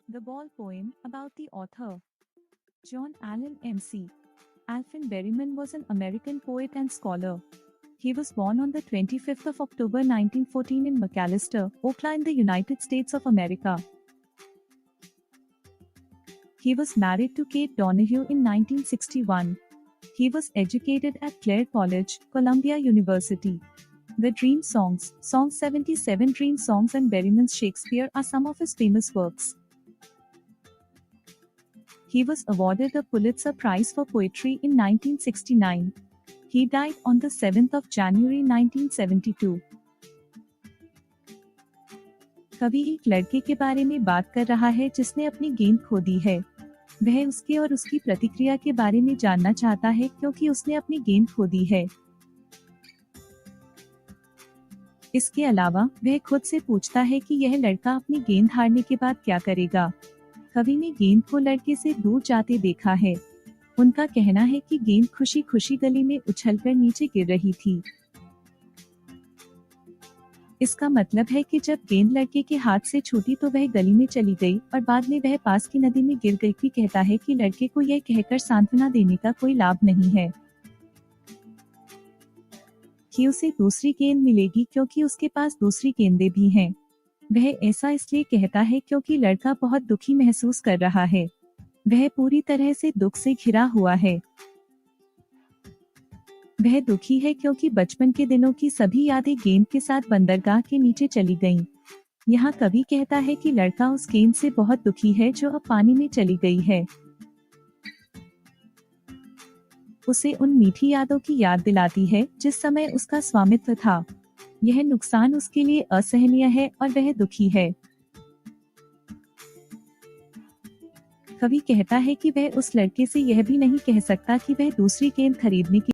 The Ball Poem, about the author. John Allen M.C. Alfred Berryman was an American poet and scholar. He was born on the 25th of October 1914 in McAlester, Oklahoma in the United States of America. He was married to Kate Donahue in 1961. He was educated at Clare College, Columbia University. The Dream Songs, Songs 77 Dream Songs and Berryman's Shakespeare are some of his famous works. He was awarded the Pulitzer Prize for Poetry in 1969. He died on the 7th of January 1972. कवि एक लड़के के बारे में बात कर रहा है जिसने अपनी गेंद खो दी है। वह उसके और उसकी प्रतिक्रिया के बारे में जानना चाहता है क्योंकि उसने अपनी गेंद खो दी है। इसके अलावा वह खुद से पूछता है कि यह लड़का अपनी गेंद हारने के बाद क्या करेगा। कवि ने गेंद को लड़के से दूर जाते देखा है। उनका कहना है कि गेंद खुशी खुशी गली में उछलकर नीचे गिर रही थी। इसका मतलब है कि जब गेंद लड़के के हाथ से छूटी तो वह गली में चली गई और बाद में वह पास की नदी में गिर गई। भी कहता है कि लड़के को यह कहकर सांत्वना देने का कोई लाभ नहीं है कि उसे दूसरी गेंद मिलेगी क्योंकि उसके पास दूसरी गेंदें भी हैं। वह ऐसा इसलिए कहता है क्योंकि लड़का बहुत दुखी महसूस कर रहा है। वह पूरी तरह से दुख से घिरा हुआ है। वह दुखी है क्योंकि बचपन के दिनों की सभी यादें गेंद के साथ बंदरगाह के नीचे चली गईं। यहाँ कवि कहता है कि लड़का उस गेंद से बहुत दुखी है जो अब पानी में चली गई है। उसे उन मीठी यादों की याद दिलाती है जिस समय उसका स्वामित्व था। यह नुकसान उसके लिए असहनीय है और वह दुखी है। कवि कहता है कि वह उस लड़के से यह भी नहीं कह सकता कि वह दूसरी गेंद खरीदने की